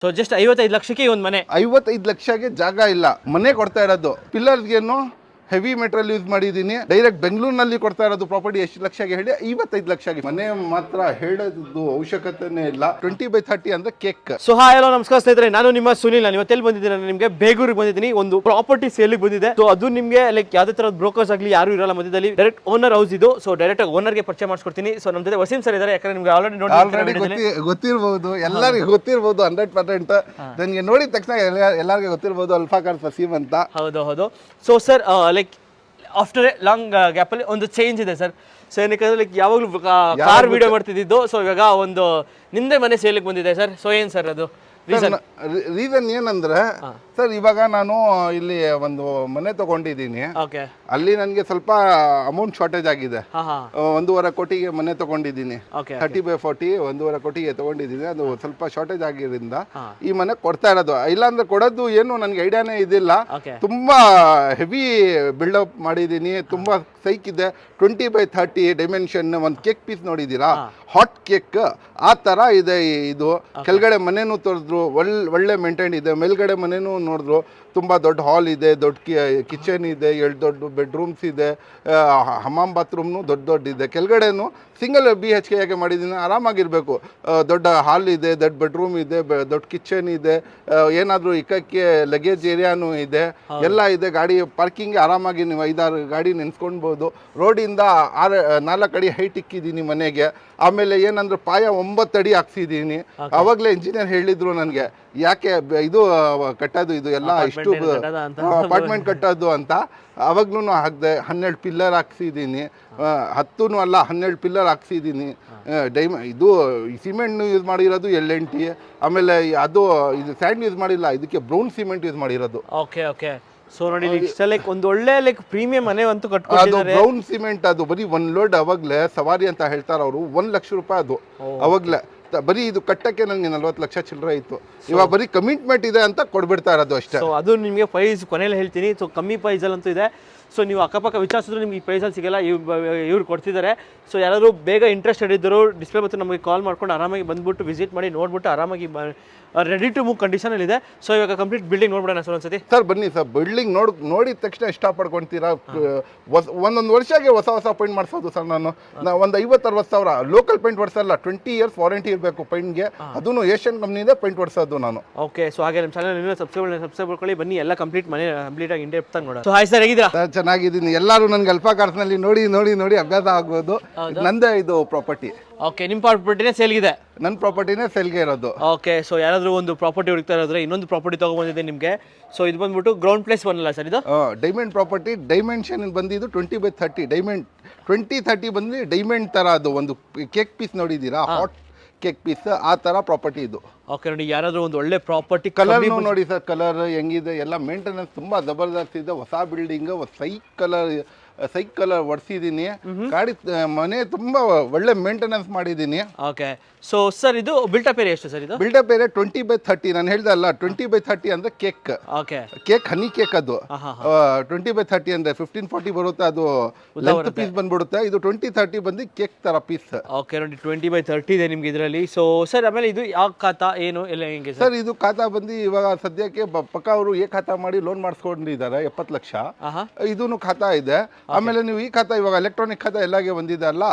So just 55 ಲಕ್ಷಕ್ಕೆ ಈ ಒಂದು ಮನೆ. 55 ಲಕ್ಷಕ್ಕೆ ಜಾಗ ಇಲ್ಲ, ಮನೆ ಕೊಡ್ತಾ ಇರೋದು. ಪಿಲ್ಲರ್ಸ್ಗೇನು ಹೆವಿ ಮೆಟೀರಿಯಲ್ ಯೂಸ್ ಮಾಡಿದ್ದೀನಿ. ಡೈರೆಕ್ಟ್ ಬೆಂಗಳೂರಿನಲ್ಲಿ ಕೊಡ್ತಾ ಇರೋದು ಪ್ರಾಪರ್ಟಿ ಎಷ್ಟು ಲಕ್ಷಗೆ ಹೇಳಿ 55 ಲಕ್ಷಗೆ. ಮನೆ ಮಾತ್ರ ಹೇಳೋದು ಅವಶ್ಯಕತೆನೇ ಇಲ್ಲ. 20/30 ಅಂದ್ರೆ ಕೇಕ್. ಸೊ ಹಾಯ್ ಹಲೋ ನಮಸ್ಕಾರ ಸ್ನೇಹಿತರೆ, ನಾನು ನಿಮ್ಮ ಸುನಿಲ್. ನಾನು ಇವತ್ತೆಲ್ಲಿ ಬಂದಿದ್ದೀನಿ ಅಂದ್ರೆ ನಿಮಗೆ ಬೇಗೂರಿಗೆ ಬಂದಿದ್ದೀನಿ. ಒಂದು ಪ್ರಾಪರ್ಟಿ ಸೇಲಿಗೆ ಬಂದಿದೆ. ಸೊ ಅದು ನಿಮಗೆ ಲೈಕ್ ಯಾವುದೇ ತರದ ಬ್ರೋಕರ್ಸ್ ಆಗಲಿ ಯಾರು ಇರಲ್ಲ ಮಧ್ಯದಲ್ಲಿ, ಡೈರೆಕ್ಟ್ ಓನರ್ ಹೌಸ್ ಇದು. ಸೊ ಡೈರೆಕ್ಟ್ ಆಗಿ ಓನರ್ಗೆ ಪರಿಚಯ ಮಾಡಿಸ್ಕೊಡ್ತೀನಿ. ಸೊ ನಮ್ಮ ಜೊತೆ ವಸೀಂ ಸರ್ ಇದ್ದಾರೆ. ಯಾಕಂದ್ರೆ ನಿಮ್ಗೆ ಆಲ್ರೆಡಿ ಗೊತ್ತಿರಬಹುದು, ಎಲ್ಲರಿಗೂ ಗೊತ್ತಿರಬಹುದು 100%. ನನಗೆ ನೋಡಿದ ತಕ್ಷಣ ಎಲ್ಲರಿಗೂ ಗೊತ್ತಿರಬಹುದು ಅಲ್ಫಾ ಕಾರ್ ವಸೀಂ ಅಂತ. ಹೌದು. So sir like after A long gap ಅಲ್ಲಿ ಒಂದು ಚೇಂಜ್ ಇದೆ ಸರ್. ಸೊ ಏನಕ್ಕೆ ಲೈಕ್ ಯಾವಾಗಲೂ ಕಾರ್ ವಿಡಿಯೋ ಮಾಡ್ತಿದ್ದು. ಸೊ ಇವಾಗ ಒಂದು ನಿಮ್ದೇ ಮನೆ ಸೇಲಿಗೆ ಬಂದಿದೆ ಸರ್. ಸೊ ಏನ್ ಸರ್ ಅದು ರೀಸನ್ ಏನಂದ್ರೆ ಸರ್, ಇವಾಗ ನಾನು ಇಲ್ಲಿ ಒಂದು ಮನೆ ತಗೊಂಡಿದ್ದೀನಿ. ಅಲ್ಲಿ ನನಗೆ ಸ್ವಲ್ಪ ಅಮೌಂಟ್ ಶಾರ್ಟೇಜ್ ಆಗಿದೆ. 1.5 ಕೋಟಿಗೆ ಮನೆ ತಗೊಂಡಿದ್ದೀನಿ. 30/40 1.5 ಕೋಟಿಗೆ ತಗೊಂಡಿದ್ದೀನಿ. ಅದು ಸ್ವಲ್ಪ ಶಾರ್ಟೇಜ್ ಆಗಿರೋದ್ರಿಂದ ಈ ಮನೆ ಕೊಡ್ತಾ ಇರೋದು. ಇಲ್ಲಾಂದ್ರೆ ಕೊಡೋದು ಏನು ನನಗೆ ಐಡಿಯಾನೇ ಇದಿಲ್ಲ. ತುಂಬಾ ಹೆವಿ ಬಿಲ್ಡಪ್ ಮಾಡಿದ್ದೀನಿ. ತುಂಬಾ ಸೈಕ್ ಇದೆ. 20/30 ಡೈಮೆನ್ಷನ್. ಒಂದು ಕೇಕ್ ಪೀಸ್ ನೋಡಿದ್ದೀರಾ, ಹಾಟ್ ಕೇಕ್ ಆ ತರ ಇದೆ ಇದು. ಕೆಳಗಡೆ ಮನೆನೂ ತೋರಿದ್ರು, ಒಳ್ಳೆ ಮೇಂಟೈನ್ ಇದೆ. ಮೇಲ್ಗಡೆ ಮನೆನೂ ನೋಡಿದ್ರು, ತುಂಬ ದೊಡ್ಡ ಹಾಲ್ ಇದೆ, ದೊಡ್ಡ ಕಿಚನ್ ಇದೆ, 2 ದೊಡ್ಡ ಬೆಡ್ರೂಮ್ಸ್ ಇದೆ, ಹಮಾಮ್ ಬಾತ್ರೂಮ್ನು ದೊಡ್ಡ ಇದೆ. ಕೆಳಗಡೆನು ಸಿಂಗಲ್ BHK ಯಾಕೆ ಮಾಡಿದ್ದೀನಿ, ಆರಾಮಾಗಿರಬೇಕು. ದೊಡ್ಡ ಹಾಲ್ ಇದೆ, ದೊಡ್ಡ ಬೆಡ್ರೂಮ್ ಇದೆ, ದೊಡ್ಡ ಕಿಚನ್ ಇದೆ, ಏನಾದರೂ ಇಕ್ಕಕ್ಕೆ ಲಗೇಜ್ ಏರಿಯಾನು ಇದೆ, ಎಲ್ಲ ಇದೆ. ಗಾಡಿ ಪಾರ್ಕಿಂಗ್ ಆರಾಮಾಗಿ ನೀವು 5-6 ಗಾಡಿ ನೆನೆಸ್ಕೊಳ್ಬೋದು. ರೋಡಿಂದ 4 ಅಡಿ ಹೈಟ್ ಇಕ್ಕಿದ್ದೀನಿ ಮನೆಗೆ. ಆಮೇಲೆ ಏನಂದ್ರೆ ಪಾಯ 9 ಅಡಿ ಹಾಕ್ಸಿದ್ದೀನಿ. ಅವಾಗಲೇ ಇಂಜಿನಿಯರ್ ಹೇಳಿದ್ರು ನನಗೆ, ಯಾಕೆ ಇದು ಕಟ್ಟೋದು, ಇದು ಎಲ್ಲ ಇಷ್ಟು ಅಪಾರ್ಟ್ಮೆಂಟ್ ಕಟ್ಟೋದು ಅಂತ. ಅವಾಗ್ಲೂ ಹಾಕಿದೆ. 12 ಪಿಲ್ಲರ್ ಹಾಕ್ಸಿದ್ದೀನಿ. 10 ಅಲ್ಲ 12 ಪಿಲ್ಲರ್ ಹಾಕ್ಸಿದ್ದೀನಿ. ಇದು ಸಿಮೆಂಟ್ ಯೂಸ್ ಮಾಡಿರೋದು LNT. ಆಮೇಲೆ ಅದು ಇದು ಸ್ಯಾಂಡ್ ಯೂಸ್ ಮಾಡಿಲ್ಲ, ಇದಕ್ಕೆ ಬ್ರೌನ್ ಸಿಮೆಂಟ್ ಯೂಸ್ ಮಾಡಿರೋದು. ಓಕೆ. ಸೊ ನೋಡಿ ಲೈಕ್ ಒಂದು ಒಳ್ಳೆ ಲೈಕ್ ಪ್ರೀಮಿಯಂ ಮನೆ ಅಂತೂ ಕಟ್ಕೊಂಡಿದ್ದಾರೆ. ಅದು ಬ್ರೌನ್ ಸಿಮೆಂಟ್. ಅದು ಬರೀ 1 ಲೋಡ್ ಅವಾಗಲೇ ಸವಾರಿ ಅಂತ ಹೇಳ್ತಾರೆ ಅವರು, 1 ಲಕ್ಷ ರೂಪಾಯಿ ಅದು ಅವಾಗಲೇ. ಬರೀ ಇದು ಕಟ್ಟಕ್ಕೆ ನನಗೆ 40 ಲಕ್ಷ ಚಿಲ್ಲರೆ ಇತ್ತು. ಇವಾಗ ಬರೀ ಕಮಿಟ್ಮೆಂಟ್ ಇದೆ ಅಂತ ಕೊಡ್ಬಿಡ್ತಾ ಇರೋದು ಅಷ್ಟೇ. ಸೊ ಅದು ನಿಮಗೆ ಪ್ರೈಸ್ ಕೊನೆಯಲ್ಲಿ ಹೇಳ್ತೀನಿ. ಸೊ ಕಮ್ಮಿ ಪ್ರೈಸಲ್ಲಿ ಅಂತೂ ಇದೆ. ಸೊ ನೀವು ಅಕ್ಕಪಕ್ಕ ವಿಚಾರಿಸಿದ್ರು ನಿಮ್ಗೆ ಈ ಪ್ರೈಸಲ್ಲಿ ಸಿಗಲ್ಲ, ಇವ್ರು ಕೊಡ್ತಿದ್ದಾರೆ. ಸೊ ಯಾರಾದರೂ ಬೇಗ ಇಂಟ್ರೆಸ್ಟೆಡ್ ಇದ್ದರು ಡಿಸ್ಪ್ಲೇ ಮತ್ತು ನಮಗೆ ಕಾಲ್ ಮಾಡ್ಕೊಂಡು ಆರಾಮಾಗಿ ಬಂದ್ಬಿಟ್ಟು ವಿಸಿಟ್ ಮಾಡಿ ನೋಡ್ಬಿಟ್ಟು ಆರಾಮಾಗಿ ರೆಡಿ ಟು ಮೂವ್ ಕಂಡೀಷನಲ್ಲಿ ಇದೆ. ಸೊ ಇವಾಗ ಕಂಪ್ಲೀಟ್ ಬಿಲ್ಡಿಂಗ್ ನೋಡ್ಬಿಡೋಣ ಸರ್ ಒಂದ್ಸತಿ. ಸರ್ ಬನ್ನಿ ಸರ್, ಬಿಲ್ಡಿಂಗ್ ನೋಡಿದ ತಕ್ಷಣ ಇಷ್ಟಪಡ್ಕೊಳ್ತೀರಾ. ಒಂದೊಂದು ವರ್ಷಕ್ಕೆ ಹೊಸ ಪೇಂಟ್ ಮಾಡಿಸೋದು ಸರ್. ನಾನು ಒಂದು 50-60 ಸಾವಿರ ಲೋಕಲ್ ಪೇಂಟ್ ಹೊಡ್ಸಲ್ಲ. 20 ಇಯರ್ಸ್ ವಾರಂಟಿ ಇರಬೇಕು ಪೇಂಟ್ಗೆ. ಅದನ್ನು ಏಷ್ಯನ್ ಕಂಪ್ನಿದೆ ಪೇಂಟ್ ಹೊಡ್ಸೋದು ನಾನು. ಓಕೆ. ಸೊ ಹಾಗೆ ನಮ್ಮ ಚಾನಲ್ ನೀವು ಸಬ್ಸ್ಕ್ರೈಬ್ ಮಾಡ್ಕೊಳ್ಳಿ. ಬನ್ನಿ ಎಲ್ಲ ಕಂಪ್ಲೀಟ್ ಮನೆ ಕಂಪ್ಲೀಟಾಗಿ ಇಂಡಿಯಾ ಇರ್ತಾನೆ ನೋಡೋಣ. ಸೊ ಹಾಯ್ ಸರ್, ಹೇಗಿದ್ದೀರಾ? ಚೆನ್ನಾಗಿದ್ದೀನಿ. ಎಲ್ಲರೂ ನನಗೆ ಅಲ್ಫಾ ಕಾರ್ಸ್ನಲ್ಲಿ ನೋಡಿ ಅಭ್ಯಾಸ ಆಗ್ಬೋದು. ನಂದೇ ಇದು ಪ್ರಾಪರ್ಟಿ. ಓಕೆ, ನಿಮ್ಮ ಪ್ರಾಪರ್ಟಿನೇ ಸೇಲ್ಗಿದೆ? ನನ್ನ ಪ್ರಾಪರ್ಟಿನೇ ಸೇಲ್ಗೆ ಇರೋದು. ಓಕೆ. ಸೊ ಯಾರಾದರೂ ಒಂದು ಪ್ರಾಪರ್ಟಿ ಹುಡುಕ್ತಾ ಇರೋದ್ರೆ ಇನ್ನೊಂದು ಪ್ರಾಪರ್ಟಿ ತೊಗೊಂಬಂದಿದೆ ನಿಮಗೆ. ಸೊ ಇದು ಬಂದ್ಬಿಟ್ಟು ಗ್ರೌಂಡ್ ಪ್ಲೇಸ್ 1 ಅಲ್ಲ ಸರ್ ಇದು? Diamond property. ಡೈಮೆನ್ಷನ್ ಬಂದಿದ್ದು 20/30 ಡೈಮಂಡ್. 20/30 ಬಂದು ಡೈಮಂಡ್ ಥರ. ಅದು ಒಂದು ಕೇಕ್ ಪೀಸ್ ನೋಡಿದ್ದೀರಾ, ಹಾಟ್ ಕೇಕ್ ಪೀಸ್ ಆ ಥರ ಪ್ರಾಪರ್ಟಿ ಇದು. ಓಕೆ. ನೋಡಿ ಯಾರಾದರೂ ಒಂದು ಒಳ್ಳೆ ಪ್ರಾಪರ್ಟಿ, ಕಲರ್ ನೋಡಿ ಸರ್, ಕಲರ್ ಹೆಂಗಿದೆ, ಎಲ್ಲ ಮೇಂಟೆನೆನ್ಸ್ ತುಂಬ ಜಬರ್ದಸ್ತ್ ಇದೆ. ಹೊಸ ಬಿಲ್ಡಿಂಗ್, ಸೈಕ್ ಕಲರ್ ಹೊಡ್ಸಿದ್ದೀನಿ. ಗಾಡಿ ಮನೆ ತುಂಬಾ ಒಳ್ಳೆ ಮೇಂಟೆನೆನ್ಸ್ ಮಾಡಿದ್ದೀನಿ. ಓಕೆ. ಸೊ ಸರ್ ಇದು ಬಿಲ್ಟಪ್ ಏರಿಯಾ ಎಷ್ಟು ಸರ್ ಇದು? Built-up area 20/30. ನಾನು ಹೇಳ್ದೆ ಅಲ್ಲ, 20/30 ಅಂದ್ರೆ cake. Okay. Cake honey cake ಅದು. 20/30 ಅಂದ್ರೆ 1540 ಬರುತ್ತೆ. ಅದು ಲೆಂತ್ ಪೀಸ್ ಬಂದ್ಬಿಡುತ್ತೆ. ಇದು 20/30 ಬಂದು ಕೇಕ್ ತರ ಪೀಸ್. ಓಕೆ. ನೋಡಿ 20/30 ಇದೆ ನಿಮ್ಗೆ ಇದರಲ್ಲಿ. ಸೊ ಸರ್ ಆಮೇಲೆ ಇದು ಯಾವ ಖಾತಾ ಏನು ಎಲ್ಲ ಹೆಂಗೆ ಸರ್? ಇದು ಖಾತಾ ಬಂದು ಇವಾಗ ಸದ್ಯಕ್ಕೆ ಪಕ್ಕ ಅವರು ಖಾತಾ ಮಾಡಿ ಲೋನ್ ಮಾಡಿಸ್ಕೊಂಡಿದ್ದಾರೆ 70 ಲಕ್ಷ. ಇದೂನು ಖಾತಾ ಇದೆ. ಆಮೇಲೆ ನೀವು ಈ ಖಾತಾ ಇವಾಗ ಎಲೆಕ್ಟ್ರಾನಿಕ್ ಖಾತಾ ಎಲ್ಲಾಗೆ ಬಂದಿದೆ ಅಲ್ಲ,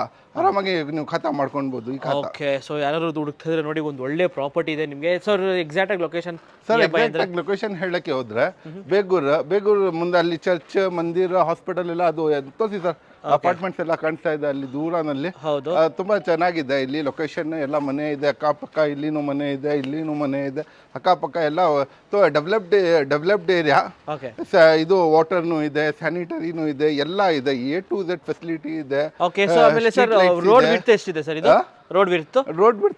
ಆರಾಮಾಗಿ ನೀವು ಖಾತಾ ಮಾಡ್ಕೊಳ್ಬಹುದು ಈ ಖಾತಾ. ಓಕೆ. ಸೊ ಯಾರು ಹುಡುಕ್ತಿದ್ರೆ ನೋಡಿ ಒಂದು ಒಳ್ಳೆ ಪ್ರಾಪರ್ಟಿ ಇದೆ ನಿಮಗೆ. ಸರ್ ಎಕ್ಸಾಕ್ಟ್ ಆಗಿ ಲೊಕೇಶನ್? ಸರ್ ಎಕ್ಸಾಕ್ಟ್ ಆಗಿ ಲೊಕೇಶನ್ ಹೇಳಕ್ಕೆ ಹೋದ್ರೆ ಬೇಗೂರು ಮುಂದೆ ಅಲ್ಲಿ ಚರ್ಚ್, ಮಂದಿರ, ಹಾಸ್ಪಿಟಲ್ ಎಲ್ಲ ಅದು ತೋರಿಸಿ ಸರ್. ಅಪಾರ್ಟ್ಮೆಂಟ್ಸ್ ಎಲ್ಲ ಕಾಣಿಸ್ತಾ ಇದೆ ಅಲ್ಲಿ ದೂರನಲ್ಲಿ. ಹೌದು. ತುಂಬಾ ಚೆನ್ನಾಗಿದೆ ಇಲ್ಲಿ ಲೊಕೇಶನ್. ಎಲ್ಲ ಮನೆ ಇದೆ ಅಕ್ಕಪಕ್ಕ. ಇಲ್ಲಿನೂ ಮನೆ ಇದೆ, ಇಲ್ಲಿನೂ ಮನೆ ಇದೆ, ಅಕ್ಕಪಕ್ಕ ಎಲ್ಲ ಡೆವಲಪ್ಡ್ ಏರಿಯಾ. ಇದು ವಾಟರ್ನು ಇದೆ, ಸ್ಯಾನಿಟರಿನೂ ಇದೆ, ಎಲ್ಲ ಇದೆ. A to Z ಫೆಸಿಲಿಟಿ ಇದೆ. ಓಕೆ. ಸೊ ಆಮೇಲೆ ಸರ್ ರೋಡ್ ವಿಡ್ತ್ ಎಷ್ಟಿದೆ ಸರ್ ಇದು? ರೋಡ್ ವಿಡ್ತ್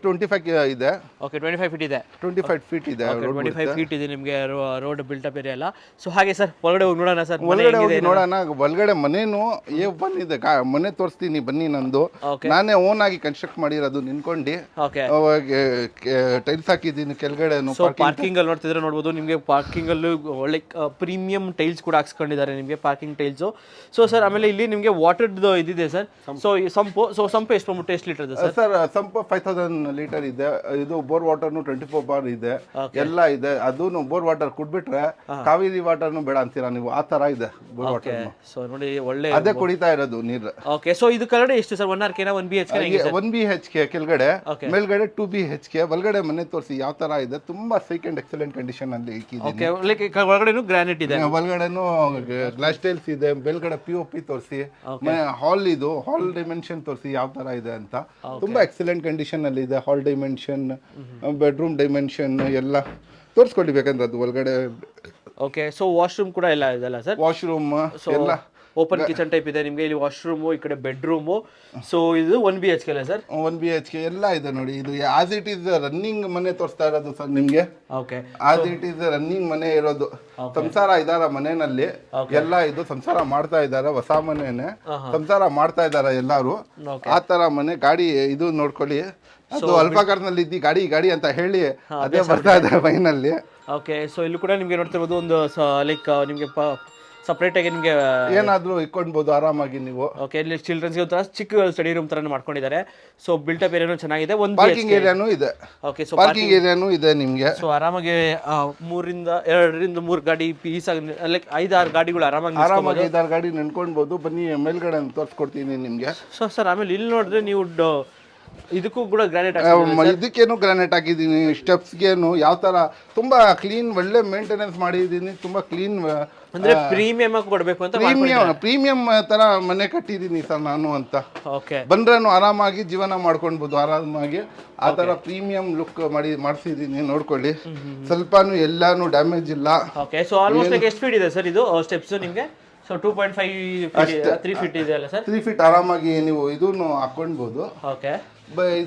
25 ಇದೆ. ಓಕೆ. 25 ಫೀಟ್ ಇದೆ. 25 ಫೀಟ್ ಇದೆ. 25 ಫೀಟ್ ಇದೆ ನಿಮಗೆ ರೋಡ್ ಬಿಲ್ಟಪ್ ಏರಿಯಾ ಎಲ್ಲ. ಸೊ ಹಾಗೆ ಸರ್ ಒಳಗಡೆ ಹೋಗಿ ನೋಡೋಣ ಸರ್. ಒಳಗಡೆ ಹೋಗಿ ನೋಡೋಣ. ಒಳಗಡೆ ಮನೇನು ಬಂದಿದೆ, ಮನೆ ತೋರಿಸ್ತೀನಿ ಬನ್ನಿ. ನಂದು ನಾನೇ ಓನ್ ಆಗಿ ಕನ್ಸ್ಟ್ರಕ್ಟ್ ಮಾಡಿರೋದು. ನಿನ್ಕೊಂಡು ಟೈಲ್ಸ್ ಹಾಕಿದ್ದೀನಿ ಕೆಳಗಡೆ. ಪಾರ್ಕಿಂಗ್ ಅಲ್ಲಿ ನೋಡ್ತಿದ್ರೆ ನೋಡ್ಬೋದು ನಿಮಗೆ. ಪಾರ್ಕಿಂಗ್ ಅಲ್ಲೂ ಒಳ್ಳೆ ಪ್ರೀಮಿಯಂ ಟೈಲ್ಸ್ ಕೂಡ ಹಾಕ್ಸ್ಕೊಂಡಿದ್ದಾರೆ ನಿಮಗೆ, ಪಾರ್ಕಿಂಗ್ ಟೈಲ್ಸ್. ಸೊ ಸರ್ ಆಮೇಲೆ ಇಲ್ಲಿ ನಿಮಗೆ ವಾಟರ್ ಇದಿದೆ ಸರ್. ಸೊ ಸಂಪು ಎಷ್ಟು ಲೀಟರ್ ಇದೆ ಸರ್? ಸಂಪ್ 5000 ಲೀಟರ್ ಇದೆ. ಇದು ಬೋರ್ ವಾಟರ್ನು 24 ಬಾರ್ ಇದೆ, ಎಲ್ಲ ಇದೆ. ಅದೂನು ಬೋರ್ ವಾಟರ್ ಕುಡ್ಬಿಟ್ರೆ ಕಾವೇರಿ ವಾಟರ್ನು ಬೇಡ ಅಂತೀರಾ ನೀವು, ಆ ತರ ಇದೆ ಬೋರ್ ವಾಟರ್. ಸೊ ನೋಡಿ ಒಳ್ಳೆ ಅದೇ ಕುಡಿತಾ ಇರೋದು ನೀರು. ಓಕೆ, ಸೊ ಇದು ಕೆಳಗಡೆ ಎಷ್ಟು ಸರ್? 1 RK 1 BHK? 1 BHK ಕೆಳಗಡೆ, ಮೇಲ್ಗಡೆ 2 BHK. ಒಳಗಡೆ ಮನೆ ತೋರಿಸಿ ಯಾವ ತರ ಇದೆ. ತುಂಬಾ ಸೈಕ್ ಅಂಡ್ ಎಕ್ಸಲೆಂಟ್ ಕಂಡೀಷನ್ ಅಲ್ಲಿ ಇಕ್ಕಿದ್ದೀನಿ. ಓಕೆ, ಲೈಕ್ ಒಳಗಡೆನು ಗ್ರಾನೈಟ್ ಇದೆ, ಒಳಗಡೆನು ಗ್ಲಾಸ್ ಟೈಲ್ಸ್ ಇದೆ, ಮೇಲ್ಗಡೆ POP ತೋರಿಸಿ, ಹಾಲ್ ಇದು ಹಾಲ್ ಡೈಮೆನ್ಷನ್ ತೋರಿಸಿ ಯಾವ ತರ ಇದೆ ಅಂತ. ತುಂಬಾ ಎಕ್ಸಲೆಂಟ್ ಕಂಡೀಷನ್ ಅಲ್ಲಿ ಇದೆ. ಹಾಲ್ ಡೈಮೆನ್ಷನ್, ಬೆಡ್ರೂಮ್ ಡೈಮೆನ್ಷನ್ ಎಲ್ಲ ತೋರಿಸ್ಕೊಳ್ಳಿ ಬೇಕಂದ್ರೆ ಅದು ಒಳಗಡೆ. ಓಕೆ, ಸೊ ವಾಶ್ರೂಮ್ ಕೂಡ ಎಲ್ಲ ಇದೆಲ್ಲ ಸರ್? ವಾಶ್ರೂಮ್ ಎಲ್ಲ ಓಪನ್ ಕಿಚನ್ ಟೈಪ್ ಇದೆ ನಿಮಗೆ. ಇಲ್ಲಿ ವಾಶ್ರೂಮು, ಈ ಕಡೆ ಬೆಡ್ರೂಮು. ಸೊ ಇದು 1 BHK ಅಲ್ಲ ಸರ್? 1 BHK ಎಲ್ಲ ಇದೆ ನೋಡಿ. ಇದು ಆಸ್ ಇಟ್ ಈಸ್ ರನ್ನಿಂಗ್ ಮನೆ ತೋರಿಸ್ತಾ ಇರೋದು ಸರ್ ನಿಮ್ಗೆ. Okay, as it is running ಮನೆ ಇರೋದು. ಸಂಸಾರ ಇದಾರ ಮನೆಯಲ್ಲಿ ಎಲ್ಲ, ಇದು ಸಂಸಾರ ಮಾಡ್ತಾ ಇದಾರೆ, ಹೊಸ ಮನೆನೆ ಸಂಸಾರ ಮಾಡ್ತಾ ಇದಾರೆ ಎಲ್ಲಾರು. ಆ ತರ ಮನೆ. ಗಾಡಿ ಇದು ನೋಡ್ಕೊಳ್ಳಿ, ಅದು ಅಲ್ಫಾ ಕಾರ್ ನಲ್ಲಿ ಇದ್ದಿ ಗಾಡಿ ಗಾಡಿ ಅಂತ ಹೇಳಿ ಅದೇ ಬರ್ತಾ ಇದೆ ಮೈನಲ್ಲಿ. ಓಕೆ, ಸೊ ಇಲ್ಲೂ ಕೂಡ ನಿಮ್ಗೆ ನೋಡ್ತಿರ್ಬೋದು ಒಂದು ಲೈಕ್ ನಿಮ್ಗೆ ಸಪ್ರೇಟ್ ಆಗಿ ನಿಮಗೆ ಏನಾದ್ರೂ ಇಟ್ಕೊಳ್ಬಹುದು ಆರಾಮಾಗಿ ನೀವು. ಓಕೆ, ಇಲ್ಲಿ ಚಿಲ್ಡ್ರನ್ಸ್ಗೆ ಒಂಥರ ಚಿಕ್ಕ ಸ್ಟಡಿ ರೂಮ್ ತರ ಮಾಡ್ಕೊಂಡಿದ್ದಾರೆ. ಸೊ ಬಿಲ್ಟಪ್ ಏರಿಯಾನು ಚೆನ್ನಾಗಿದೆ. ಒಂದು ಪಾರ್ಕಿಂಗ್ ಏರಿಯಾನು ಇದೆ. ಓಕೆ, ಸೊ ಪಾರ್ಕಿಂಗ್ ಏರಿಯಾನು ಇದೆ ನಿಮ್ಗೆ. ಸೊ ಆರಾಮಾಗಿ 2 3 ಗಾಡಿ ಪೀಸ್ ಆಗಿ ಲೈಕ್ 5-6 ಗಾಡಿಗಳು ಆರಾಮಾಗಿ 5-6 ಗಾಡಿ ನಿಂತ್ಕೊಳ್ಬಹುದು. ಬನ್ನಿ ಮೇಲ್ಗಡೆ ತೋರಿಸ್ಕೊಡ್ತೀನಿ ನಿಮ್ಗೆ. ಸೊ ಸರ್ ಆಮೇಲೆ ಇಲ್ಲಿ ನೋಡಿದ್ರೆ ನೀವು ಇದಕ್ಕೂ ಕೂಡ ಗ್ರಾನೈಟ್ ಇದಕ್ಕೇನು ಗ್ರಾನೈಟ್ ಹಾಕಿದ್ದೀನಿ. ಸ್ಟೆಪ್ಸ್ಗೇನು ಯಾವ ತರ ತುಂಬಾ ಕ್ಲೀನ್, ಒಳ್ಳೆ ಮೇಂಟೆನೆನ್ಸ್ ಮಾಡಿದ್ದೀನಿ. ತುಂಬಾ ಕ್ಲೀನ್, ಅಂದ್ರೆ ಪ್ರೀಮಿಯಂ ಆಗಿ ಕೊಡಬೇಕು ಅಂತ ಪ್ರೀಮಿಯಂ ತರ ಮನೆ ಕಟ್ಟಿದ್ದೀನಿ ಸರ್ ನಾನು ಅಂತ. ಓಕೆ, ಬಂದ್ರೇನು ಆರಾಮಾಗಿ ಜೀವನ ಮಾಡ್ಕೊಳ್ಬಹುದು ಆರಾಮಾಗಿ. ಆ ತರ ಪ್ರೀಮಿಯಂ ಲುಕ್ ಮಾಡಿಸಿದೀನಿ. ನೋಡ್ಕೊಳ್ಳಿ, ಸ್ವಲ್ಪನೂ ಎಲ್ಲಾನು ಡ್ಯಾಮೇಜ್ ಇಲ್ಲ. ಓಕೆ, ಸೊ ಆಲ್ಮೋಸ್ಟ್ ಲೈಕ್ ಎಷ್ಟು ಫೀಟ್ ಇದೆ ಸರ್ ಇದು ಸ್ಟೆಪ್ಸ್ ನಿಮಗೆ? ಸೊ 2.5 3 ಫೀಟ್ ಇದೆ ಅಲ್ಲ ಸರ್? 3 ಫೀಟ್ ಆರಾಮಾಗಿ ನೀವು ಇದನ್ನು ಹಾಕೊಳ್ಬಹುದು. ಓಕೆ,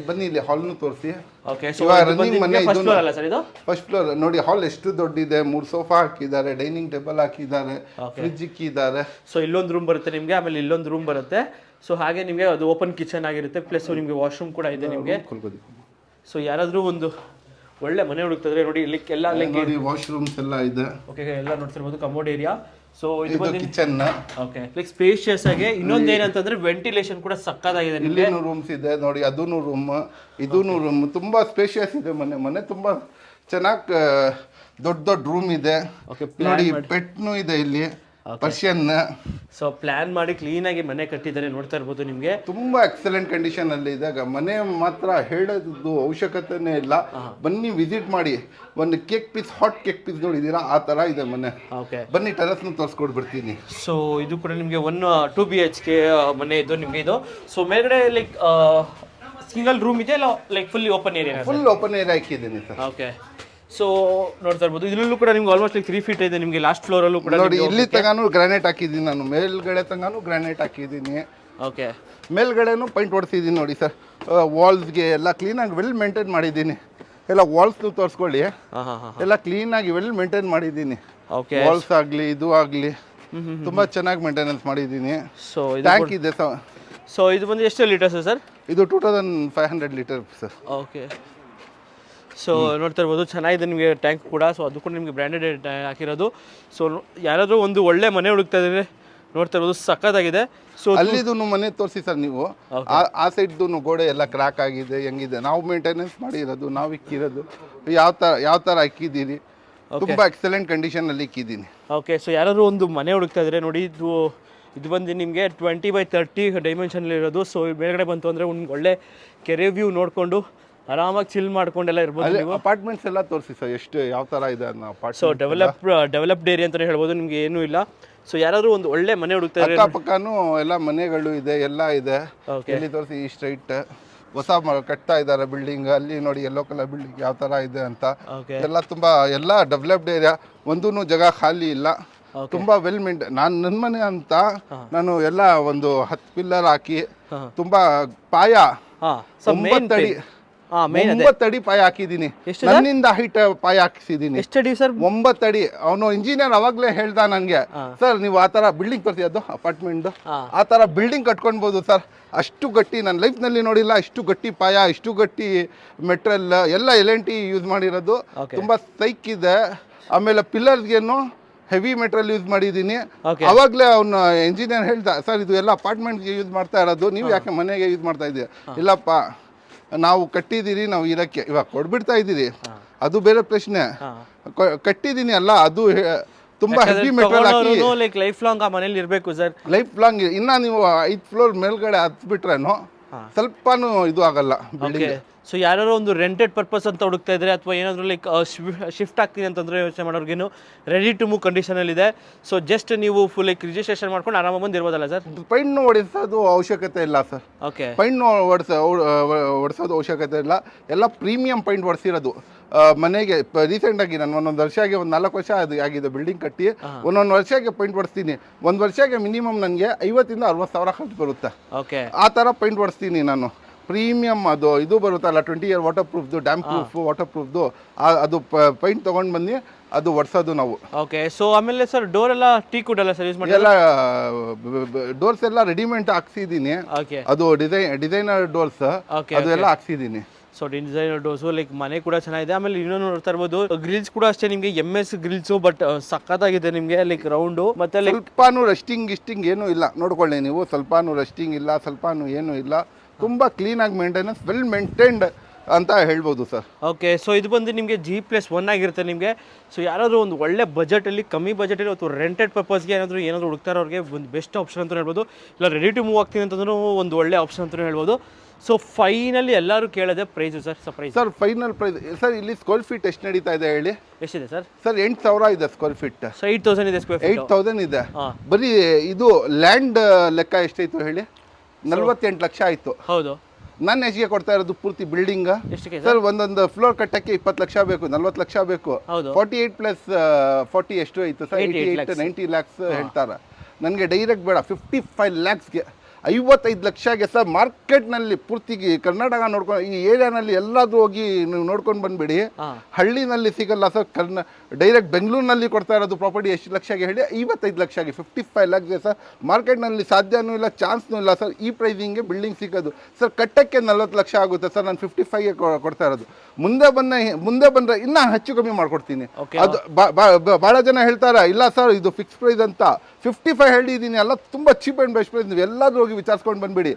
ಬನ್ನಿ ಇಲ್ಲಿ ಹಾಲ್ನು ತೋರಿಸಿ. ಓಕೆ, ಸೊ ರನ್ನಿಂಗ್ ಮನೆ ಫಸ್ಟ್ ಫ್ಲೋರ್ ಅಲ್ಲ ಸರ್ ಇದು? ಫಸ್ಟ್ ಫ್ಲೋರ್ ನೋಡಿ. ಹಾಲ್ ಎಷ್ಟು ದೊಡ್ಡಿದೆ. 3 ಸೋಫಾ ಹಾಕಿದ್ದಾರೆ, ಡೈನಿಂಗ್ ಟೇಬಲ್ ಹಾಕಿದ್ದಾರೆ, ಫ್ರಿಡ್ಜ್ ಇಕ್ಕಿದ್ದಾರೆ. ಸೊ ಇಲ್ಲೊಂದು ರೂಮ್ ಬರುತ್ತೆ ನಿಮಗೆ, ಆಮೇಲೆ ಇಲ್ಲೊಂದು ರೂಮ್ ಬರುತ್ತೆ. ಸೊ ಹಾಗೆ ನಿಮಗೆ ಅದು ಓಪನ್ ಕಿಚನ್ ಆಗಿರುತ್ತೆ, ಪ್ಲಸ್ ನಿಮಗೆ ವಾಶ್ರೂಮ್ ಕೂಡ ಇದೆ ನಿಮಗೆ. ಸೊ ಯಾರಾದರೂ ಒಂದು ಒಳ್ಳೆ ಮನೆ ಹುಡುಕ್ತಿದ್ರೆ ನೋಡಿ, ಇಲ್ಲಿ ಎಲ್ಲ ಲೈಕ್ ನೋಡಿ ವಾಶ್ರೂಮ್ಸ್ ಎಲ್ಲ ಇದೆ. ಓಕೆ, ಎಲ್ಲ ನೋಡ್ತಿರ್ಬೋದು ಕಮೋಡ್ ಏರಿಯಾ. ಸೊ ಇದು ಕಿಚನ್. ಓಕೆ, ಲೈಕ್ ಸ್ಪೇಷಿಯಸ್ ಆಗಿ. ಇನ್ನೊಂದು ಏನಂತಂದ್ರೆ ವೆಂಟಿಲೇಷನ್ ಕೂಡ ಸಕ್ಕತ್ತಾಗಿದೆ. ಇಲ್ಲಿನೂ ರೂಮ್ಸ್ ಇದೆ ನೋಡಿ, ಅದೂನು ರೂಮ್, ಇದೂನು ರೂಮ್. ತುಂಬಾ ಸ್ಪೇಷಿಯಸ್ ಇದೆ ಮನೆ ತುಂಬಾ ಚೆನ್ನಾಗಿ ದೊಡ್ಡ ರೂಮ್ ಇದೆ ನೋಡಿ. ಪೆಟ್ನು ಇದೆ ಇಲ್ಲಿ, ಪರ್ಷಿಯನ್. ಸೊ ಪ್ಲಾನ್ ಮಾಡಿ ಕ್ಲೀನ್ ಆಗಿ ಮನೆ ಕಟ್ಟಿದ್ದಾರೆ, ನೋಡ್ತಾ ಇರ್ಬೋದು ನಿಮ್ಗೆ. ತುಂಬಾ ಎಕ್ಸಲೆಂಟ್ ಕಂಡೀಷನ್ ಅಲ್ಲಿ ಇದೆ ಮನೆ. ಮಾತ್ರ ಹೇಳೋದು ಅವಶ್ಯಕತೆನೇ ಇಲ್ಲ. ಬನ್ನಿ ವಿಸಿಟ್ ಮಾಡಿ. ಒಂದು ಹಾಟ್ ಕೇಕ್ ಪೀಸ್ ನೋಡಿದೀರಾ, ಆ ತರ ಇದೆ ಮನೆ. ಬನ್ನಿ ಟೆರಸ್ ತೋರಿಸ್ಕೊಡ್ಬಿಡ್ತೀನಿ. ಸೊ ಇದು ಕೂಡ ನಿಮ್ಗೆ 2 BHK ಮನೆ ಇದು ನಿಮ್ಗೆ ಇದು. ಸೊ ಮೇಲ್ಗಡೆ ಲೈಕ್ ಸಿಂಗಲ್ ರೂಮ್ ಇದೆ, like fully open area? Full open area ಹಾಕಿದ್ದೀನಿ ಸರ್. ಓಕೆ, ಸೊ ನೋಡ್ತಾ ಇರ್ಬೋದು ಇದರಲ್ಲೂ ಕೂಡ ನಿಮ್ಗೆ ಆಲ್ಮೋಸ್ಟ್ ಲೈಕ್ 3 ಫೀಟ್ ಇದೆ ನಿಮಗೆ. ಲಾಸ್ಟ್ ಫ್ಲೋರ್ ಅಲ್ಲೂ ಕೂಡ ನೋಡಿ, ಇಲ್ಲಿ ತಗಾನು ಗ್ರಾನೈಟ್ ಹಾಕಿದ್ದೀನಿ ನಾನು. ಮೇಲ್ಗಡೆ ತಗಾನು ಗ್ರಾನೈಟ್ ಹಾಕಿದ್ದೀನಿ. ಓಕೆ, ಮೇಲ್ಗಡೆನೂ ಪೈಂಟ್ ಹೊಡ್ಸಿದ್ದೀನಿ ನೋಡಿ ಸರ್. ವಾಲ್ಸ್ಗೆ ಎಲ್ಲ ಕ್ಲೀನಾಗಿ ವೆಲ್ ಮೇಂಟೈನ್ ಮಾಡಿದ್ದೀನಿ. ಎಲ್ಲ ವಾಲ್ಸ್ನು ತೋರಿಸ್ಕೊಳ್ಳಿ, ಎಲ್ಲ ಕ್ಲೀನಾಗಿ ವೆಲ್ ಮೇಂಟೈನ್ ಮಾಡಿದ್ದೀನಿ. ಓಕೆ, ವಾಲ್ಸ್ ಆಗಲಿ ಇದು ಆಗಲಿ ತುಂಬಾ ಚೆನ್ನಾಗಿ ಮೇಂಟೆನೆನ್ಸ್ ಮಾಡಿದ್ದೀನಿ. ಸೊ ಟ್ಯಾಂಕ್ ಇದೆ ಸರ್. ಸೊ ಇದು ಬಂದು ಎಷ್ಟು ಲೀಟರ್ಸ್ ಸರ್? ಇದು 2500 ಲೀಟರ್ ಸರ್. ಓಕೆ, ಸೊ ನೋಡ್ತಾ ಇರ್ಬೋದು ಚೆನ್ನಾಗಿದೆ ನಿಮಗೆ ಟ್ಯಾಂಕ್ ಕೂಡ. ಸೊ ಅದು ಕೂಡ ನಿಮಗೆ ಬ್ರ್ಯಾಂಡೆಡ್ ಹಾಕಿರೋದು. ಸೊ ಯಾರಾದರೂ ಒಂದು ಒಳ್ಳೆ ಮನೆ ಹುಡುಕ್ತಾ ಇದ್ದಾರೆ, ನೋಡ್ತಾ ಇರ್ಬೋದು ಸಕ್ಕತ್ತಾಗಿದೆ. ಸೊ ಅಲ್ಲಿದು ಮನೆ ತೋರಿಸಿ ಸರ್ ನೀವು. ಆ ಸೈಡ್ದು ಗೋಡೆ ಎಲ್ಲ ಕ್ರ್ಯಾಕ್ ಆಗಿದೆ, ಹೆಂಗಿದೆ. ನಾವು ಮೇಂಟೆನೆನ್ಸ್ ಮಾಡಿರೋದು, ನಾವು ಇಕ್ಕಿರೋದು ಯಾವ ಥರ ಇಕ್ಕಿದ್ದೀರಿ. ತುಂಬ ಎಕ್ಸಲೆಂಟ್ ಕಂಡೀಷನ್ ಅಲ್ಲಿ ಇಕ್ಕಿದ್ದೀನಿ. ಓಕೆ, ಸೊ ಯಾರಾದರೂ ಒಂದು ಮನೆ ಹುಡುಕ್ತಾ ಇದ್ದಾರೆ ನೋಡಿ, ಇದು ಬಂದು ನಿಮಗೆ 20x30 ಡೈಮೆನ್ಷನ್ ಇರೋದು. ಸೊ ಮೇಲ್ಗಡೆ ಬಂತು ಅಂದರೆ ಒಂದು ಒಳ್ಳೆ ಕೆರೆ ವ್ಯೂ ನೋಡಿಕೊಂಡು ಆರಾಮಾಗಿ ಚಿಲ್ ಮಾಡ್ಕೊಂಡೆಲ್ಲ ಇರ್ಬೋದು. ಅಪಾರ್ಟ್ಮೆಂಟ್ಸ್ ಎಲ್ಲ ತೋರಿಸಿ ಸರ್, ಎಷ್ಟು ಯಾವ ಥರ ಇದೆ ಅನ್ನೋ. ಸೊ ಡೆವಲಪ್ಡ್ ಏರಿಯಾ ಅಂತಲೇ ಹೇಳ್ಬೋದು, ನಿಮಗೆ ಏನೂ ಇಲ್ಲ. ಸೊ ಯಾರಾದರೂ ಒಂದು ಒಳ್ಳೆ ಮನೆ ಹುಡುಕ್ತಾ ಇದ್ದಾರೆ. ಅಕ್ಕಪಕ್ಕನೂ ಎಲ್ಲ ಮನೆಗಳು ಇದೆ, ಎಲ್ಲ ಇದೆ. ಇಲ್ಲಿ ತೋರಿಸಿ, ಈ ಸ್ಟ್ರೈಟ್ ಹೊಸ ಕಟ್ತಾ ಇದ್ದಾರೆ ಬಿಲ್ಡಿಂಗ್. ಅಲ್ಲಿ ನೋಡಿ ಯೆಲ್ಲೋ ಕಲರ್ ಬಿಲ್ಡಿಂಗ್ ಯಾವ ಥರ ಇದೆ ಅಂತ. ಎಲ್ಲ ತುಂಬಾ ಎಲ್ಲ ಡೆವಲಪ್ಡ್ ಏರಿಯಾ. ಒಂದೂ ಜಾಗ ಖಾಲಿ ಇಲ್ಲ. ತುಂಬಾ ವೆಲ್ ಮೇಂಟೈನ್. ನನ್ನ ಮನೆ ಅಂತ ನಾನು ಎಲ್ಲ ಒಂದು 10 ಪಿಲ್ಲರ್ ಹಾಕಿ ತುಂಬಾ ಪಾಯ 9 ಅಡಿ 9 ಅಡಿ ಪಾಯ ಹಾಕಿದ್ದೀನಿ. ನನ್ನಿಂದ ಹೈಟ್ ಪಾಯ ಹಾಕಿಸಿದ್ದೀನಿ. 9 ಅಡಿ. ಅವನು ಇಂಜಿನಿಯರ್ ಅವಾಗ್ಲೇ ಹೇಳ್ದ ನಂಗೆ, ಸರ್ ನೀವು ಆ ತರ ಬಿಲ್ಡಿಂಗ್ ತೋರಿಸಿ, ಅದು ಅಪಾರ್ಟ್ಮೆಂಟ್ ಆ ತರ ಬಿಲ್ಡಿಂಗ್ ಕಟ್ಕೊಳ್ಬಹುದು ಸರ್. ಅಷ್ಟು ಗಟ್ಟಿ ನನ್ನ ಲೈಫ್ನಲ್ಲಿ ನೋಡಿಲ್ಲ. ಇಷ್ಟು ಗಟ್ಟಿ ಪಾಯ, ಇಷ್ಟು ಗಟ್ಟಿ ಮೆಟೀರಿಯಲ್ ಎಲ್ಲ L&T ಯೂಸ್ ಮಾಡಿರೋದು. ತುಂಬಾ ಸೈಕ್ ಇದೆ. ಆಮೇಲೆ ಪಿಲ್ಲರ್ಸ್ಗೇನು ಹೆವಿ ಮೆಟೀರಿಯಲ್ ಯೂಸ್ ಮಾಡಿದ್ದೀನಿ. ಅವಾಗಲೇ ಅವನು ಇಂಜಿನಿಯರ್ ಹೇಳ್ದ, ಸರ್ ಇದು ಎಲ್ಲ ಅಪಾರ್ಟ್ಮೆಂಟ್ಗೆ ಯೂಸ್ ಮಾಡ್ತಾ ಇರೋದು, ನೀವು ಯಾಕೆ ಮನೆಗೆ ಯೂಸ್ ಮಾಡ್ತಾ ಇದ್ದೀರಾ? ಇಲ್ಲಪ್ಪ, ನಾವು ಕಟ್ಟಿದ್ದೀರಿ, ನಾವು ಇರಕ್ಕೆ ಇವಾಗ ಕೊಡ್ಬಿಡ್ತಾ ಇದ್ದೀರಿ, ಅದು ಬೇರೆ ಪ್ರಶ್ನೆ. ಕಟ್ಟಿದ್ದೀನಿ ಅಲ್ಲ, ಅದು ತುಂಬಾ ಹೆವಿ ಮೆಟೀರಿಯಲ್ ಹಾಕಿ ಲೈಕ್ ಲೈಫ್ ಲಾಂಗ್ ಆ ಮನೇಲಿ ಇರಬೇಕು ಸರ್. ಲೈಫ್ ಲಾಂಗ್ ಇನ್ನ ನೀವು 5 ಫ್ಲೋರ್ ಮೇಲ್ಗಡೆ ಹತ್ಬಿಟ್ರೇನು ಸ್ವಲ್ಪನೂ ಇದು ಆಗಲ್ಲ ಬಿಲ್ಡಿಂಗ್. ಸೊ ಯಾರು ಒಂದು ರೆಂಟೆಡ್ ಪರ್ಪಸ್ ಅಂತ ಹುಡುಕ್ತಾ ಇದ್ರೆ ಅಥವಾ ಏನಾದರೂ ಲೈಕ್ ಶಿಫ್ಟ್ ಆಗ್ತೀನಿ ಅಂತಂದ್ರೆ ಯೋಚನೆ ಮಾಡೋರ್ಗೇನು ರೆಡಿ ಟು ಮೂವ್ ಕಂಡೀಷನಲ್ಲಿ ಇದೆ. ಸೊ ಜಸ್ಟ್ ನೀವು ಫುಲ್ ಲೈಕ್ ರಿಜಿಸ್ಟ್ರೇಷನ್ ಮಾಡ್ಕೊಂಡು ಆರಾಮಾಗಿ ಬಂದು ಇರ್ಬೋದಲ್ಲ ಸರ್? ಪೈಂಟ್ ಹೊಡಿಸೋದು ಅವಶ್ಯಕತೆ ಇಲ್ಲ ಸರ್. ಓಕೆ, ಪೈಂಟ್ ಹೊಡಿಸೋದು ಅವಶ್ಯಕತೆ ಇಲ್ಲ, ಎಲ್ಲ ಪ್ರೀಮಿಯಂ ಪೈಂಟ್ ಹೊಡಿಸಿರೋದು. ಮನೆಗೆ ರೀಸೆಂಟಾಗಿ ನಾನು ಒಂದೊಂದು ವರ್ಷಕ್ಕೆ ಒಂದು 4 ವರ್ಷ ಆಗಿದೆ ಬಿಲ್ಡಿಂಗ್ ಕಟ್ಟಿ. ಒಂದೊಂದು ವರ್ಷಕ್ಕೆ ಪೈಂಟ್ ಹೊಡಿಸ್ತೀನಿ. ಒಂದು ವರ್ಷಕ್ಕೆ ಮಿನಿಮಮ್ ನನಗೆ 50,000 ಇಂದ 60,000 ಖರ್ಚು ಬರುತ್ತೆ. ಓಕೆ, ಆ ಥರ ಪೈಂಟ್ ಹೊಡಿಸ್ತೀನಿ ನಾನು. ಪ್ರೀಮಿಯಮ್ ಅದು ಇದು ಬರುತ್ತಲ್ಲ 20 ಇಯರ್ ವಾಟರ್ ಪ್ರೂಫ್ದು, ಡ್ಯಾಮ್ ಪ್ರೂಫ್ ವಾಟರ್ ಪ್ರೂಫ್ದು, ಅದು ಪೈಂಟ್ ತೊಗೊಂಡು ಬಂದು ಅದು ಒಡ್ಸೋದು ನಾವು. ಓಕೆ, ಸೊ ಆಮೇಲೆ ಸರ್ ಡೋರ್ ಎಲ್ಲ ಟೀಕ್ ಅಲ್ಲ ಸರ್ ಯೂಸ್ ಮಾಡಿ? ಎಲ್ಲ ಡೋರ್ಸ್ ಎಲ್ಲ ರೆಡಿಮೇಡ್ ಹಾಕ್ಸಿದ್ದೀನಿ. ಓಕೆ, ಅದು ಡಿಸೈನರ್ ಡೋರ್ಸ್ ಅದೆಲ್ಲ ಹಾಕ್ಸಿದ್ದೀನಿ. ಸೊ ಡಿಸೈನರ್ ಡೋರ್ಸು ಲೈಕ್ ಮನೆ ಕೂಡ ಚೆನ್ನಾಗಿದೆ. ಆಮೇಲೆ ಇನ್ನೊಂದು ನೋಡ್ತಾ ಇರ್ಬೋದು ಗ್ರಿಲ್ಸ್ ಕೂಡ ಅಷ್ಟೇ ನಿಮಗೆ MS ಗ್ರಿಲ್ಸು, ಬಟ್ ಸಖತ್ತಾಗಿದೆ ನಿಮಗೆ ಲೈಕ್ ರೌಂಡು. ಮತ್ತೆ ಸ್ವಲ್ಪಾನು ರಸ್ಟಿಂಗ್ ಏನೂ ಇಲ್ಲ, ನೋಡ್ಕೊಳ್ಳಿ ನೀವು. ಸ್ವಲ್ಪಾನು ರಸ್ಟಿಂಗ್ ಇಲ್ಲ, ಸ್ವಲ್ಪಾನು ಏನೂ ಇಲ್ಲ. ತುಂಬ ಕ್ಲೀನಾಗಿ ಮೇಂಟೆನೆನ್ಸ್, ವೆಲ್ ಮೇಂಟೈನ್ಡ್ ಅಂತ ಹೇಳ್ಬೋದು ಸರ್. ಓಕೆ, ಸೊ ಇದು ಬಂದು ನಿಮಗೆ G+1 ಆಗಿರುತ್ತೆ ನಿಮಗೆ. ಸೊ ಯಾರಾದರೂ ಒಂದು ಒಳ್ಳೆ ಬಜೆಟಲ್ಲಿ, ಕಮ್ಮಿ ಬಜೆಟಲ್ಲಿ ಅಥವಾ ರೆಂಟೆಡ್ ಪರ್ಪಸ್ಗೆ ಏನಾದರೂ ಹುಡುಕ್ತಾರೋರಿಗೆ ಒಂದು ಬೆಸ್ಟ್ ಆಪ್ಷನ್ ಅಂತ ಹೇಳ್ಬೋದು. ಇಲ್ಲ ರೆಡಿ ಟು ಮೂವ್ ಆಗ್ತೀನಿ ಅಂತಂದ್ರೂ ಒಂದು ಒಳ್ಳೆ ಆಪ್ಷನ್ ಅಂತಲೂ ಹೇಳ್ಬೋದು. ಸೊ ಫೈನಲಿ ಎಲ್ಲರೂ ಕೇಳೋದೆ price sir. Sir final price sir, ಇಲ್ಲಿ ಸ್ಕ್ವೇರ್ ಫೀಟ್ ಎಷ್ಟು ನಡೀತಾ ಇದೆ ಹೇಳಿ? ಎಷ್ಟಿದೆ ಸರ್? ಸರ್ 8,000 ಇದೆ ಸ್ಕ್ವೇರ್ ಫೀಟ್. ಸೊ 8,000 ಇದೆ ಸ್ಕ್ವೇರ್ ಫೀಟ್. 8,000 ಇದೆ. ಬರೀ ಇದು ಲ್ಯಾಂಡ್ ಲೆಕ್ಕ ಎಷ್ಟಾಯ್ತು ಹೇಳಿ? 48 ಲಕ್ಷ ಆಯ್ತು. ಹೌದು. ನಾನು ಹೆಚ್ಚಿಗೆ ಕೊಡ್ತಾ ಇರೋದು ಪೂರ್ತಿ ಬಿಲ್ಡಿಂಗ್ ಎಷ್ಟಿಗೆ ಸರ್? ಒಂದೊಂದು ಫ್ಲೋರ್ ಕಟ್ಟಕ್ಕೆ 20 ಲಕ್ಷ ಬೇಕು, 40 ಲಕ್ಷ ಬೇಕು. 48 + 40 ಎಷ್ಟು ಆಯ್ತು ಸರ್? 88 90 ಲ್ಯಾಕ್ಸ್ ಹೇಳ್ತಾರೆ. ನನಗೆ ಡೈರೆಕ್ಟ್ ಬೇಡ, 55 ಲ್ಯಾಕ್ಸ್ಗೆ 55 ಲಕ್ಷಗೆ ಸರ್. ಮಾರ್ಕೆಟ್ನಲ್ಲಿ ಪೂರ್ತಿ ಕರ್ನಾಟಕ ನೋಡ್ಕೊಂಡು, ಈ ಏರಿಯಾನಲ್ಲಿ ಎಲ್ಲಾದ್ರೂ ಹೋಗಿ ನೀವು ನೋಡ್ಕೊಂಡು ಬಂದ್ಬಿಡಿ, ಹಳ್ಳಿನಲ್ಲಿ ಸಿಗಲ್ಲ ಸರ್. ಡೈರೆಕ್ಟ್ ಬೆಂಗಳೂರಿನಲ್ಲಿ ಕೊಡ್ತಾ ಇರೋದು ಪ್ರಾಪರ್ಟಿ ಎಷ್ಟು ಲಕ್ಷಗೆ ಹೇಳಿ? 55 ಲಕ್ಷಗೆ, 55 ಲ್ಯಾಕ್ಸ್ಗೆ ಸರ್. ಮಾರ್ಕೆಟ್ನಲ್ಲಿ ಸಾಧ್ಯನೂ ಇಲ್ಲ, ಚಾನ್ಸ್ನೂ ಇಲ್ಲ ಸರ್ ಈ ಪ್ರೈಸಿಂಗ್ಗೆ ಬಿಲ್ಡಿಂಗ್ ಸಿಗೋದು. ಸರ್ ಕಟ್ಟಕ್ಕೆ 40 ಲಕ್ಷ ಆಗುತ್ತೆ ಸರ್, ನಾನು 55ಗೆ ಕೊಡ್ತಾ ಇರೋದು. ಮುಂದೆ ಬಂದರೆ ಇನ್ನೂ ಹೆಚ್ಚು ಕಮ್ಮಿ ಮಾಡ್ಕೊಡ್ತೀನಿ. ಅದು ಭಾಳ ಜನ ಹೇಳ್ತಾರೆ ಇಲ್ಲ ಸರ್ ಇದು ಫಿಕ್ಸ್ ಪ್ರೈಸ್ ಅಂತ. 55 ಹೇಳಿದ್ದೀನಿ ಅಲ್ಲ, ತುಂಬ ಚೀಪ್ ಆ್ಯಂಡ್ ಬೆಸ್ಟ್ ಪ್ರೈಸ್. ನೀವು ಎಲ್ಲಾದ್ರೂ ಹೋಗಿ ವಿಚಾರಿಸ್ಕೊಂಡು ಬಂದ್ಬಿಡಿ.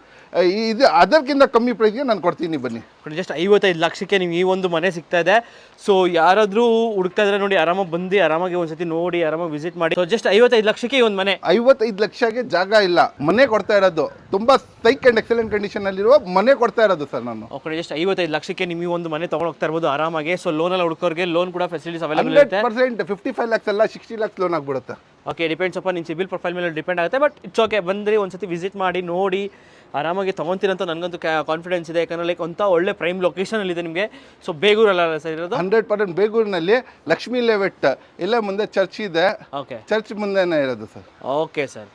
ಇದು ಅದಕ್ಕಿಂತ ಕಮ್ಮಿ ಪ್ರೈಸ್ಗೆ ನಾನು ಕೊಡ್ತೀನಿ, ಬನ್ನಿ. ಜಸ್ಟ್ 55 ಲಕ್ಷಕ್ಕೆ ನಿಮ್ಗೆ ಈ ಒಂದು ಮನೆ ಸಿಗ್ತಾ ಇದೆ. ಸೊ ಯಾರಾದರೂ ಹುಡುಕ್ತಾ ಇದ್ರೆ ನೋಡಿ, ಆರಾಮಾಗಿ ಬಂದು ಆರಾಮಾಗಿ ಒಂದ್ಸತಿ ನೋಡಿ, ಆರಾಮಾಗಿ ವಿಸಿಟ್ ಮಾಡಿ. ಸೊ ಜಸ್ಟ್ 55 ಲಕ್ಷಕ್ಕೆ ಈ ಒಂದು ಮನೆ. 55 ಲಕ್ಷಗೆ ಜಾಗ ಇಲ್ಲ, ಮನೆ ಕೊಡ್ತಾ ಇರೋದು. ತುಂಬಾ ಸೈಕ್ ಅಂಡ್ ಎಕ್ಸಲೆಂಟ್ ಕಂಡೀಷನ್ ಅಲ್ಲಿರುವ ಮನೆ ಕೊಡ್ತಾ ಇರೋದು ಸರ್ ನಾನು. ಓಕೆ, ಜಸ್ಟ್ 55 ಲಕ್ಷಕ್ಕೆ ನೀವು ಒಂದು ಮನೆ ತಗೊಂಡು ಹೋಗ್ತಾ ಇರ್ಬೋದು ಆರಾಮಾಗಿ. ಸೊ ಲೋನ್ ಎಲ್ಲ ಹುಡುಕೋರಿಗೆ ಲೋನ್ ಕೂಡ ಫೆಸಿಲಿಟೀಸ್ ಅವೈಲೇಬಲ್ ಇರುತ್ತೆ. 100% 55 ಲ್ಯಾಕ್ಸ್ ಎಲ್ಲ 60 ಲ್ಯಾಕ್ಸ್ ಲೋನ್ ಆಗ್ಬಿಡುತ್ತೆ. ಓಕೆ, ಡಿಪೆಂಡ್ಸ್ ಅಪ್ಪ ನಿಮ್ಮ ಸಿಬಿಲ್ ಪ್ರೊಫೈಲ್ ಮೇಲೆ ಡಿಪೆಂಡ್ ಆಗುತ್ತೆ. ಬಟ್ ಇಟ್ಸ್ ಓಕೆ, ಬಂದ್ರಿ ಒಂದ್ಸತಿ ವಿಸಿಟ್ ಮಾಡಿ ನೋಡಿ ಆರಾಮಾಗಿ ತೊಗೊತೀರಂತ ನನಗಂತೂ ಕಾನ್ಫಿಡೆನ್ಸ್ ಇದೆ. ಯಾಕಂದರೆ ಲೈಕ್ ಅಂತ ಒಳ್ಳೆ ಪ್ರೈಮ್ ಲೊಕೇಶನಲ್ಲಿ ಇದೆ ನಿಮಗೆ. ಸೊ ಬೇಗೂರಲ್ಲ ಸರ್ ಇರೋದು? 100% ಬೇಗೂರಿನಲ್ಲಿ ಲಕ್ಷ್ಮೀ ಲೇಔಟ್, ಇಲ್ಲೇ ಮುಂದೆ ಚರ್ಚ್ ಇದೆ. ಓಕೆ, ಚರ್ಚ್ ಮುಂದೆನೇ ಇರೋದು ಸರ್. Okay sir.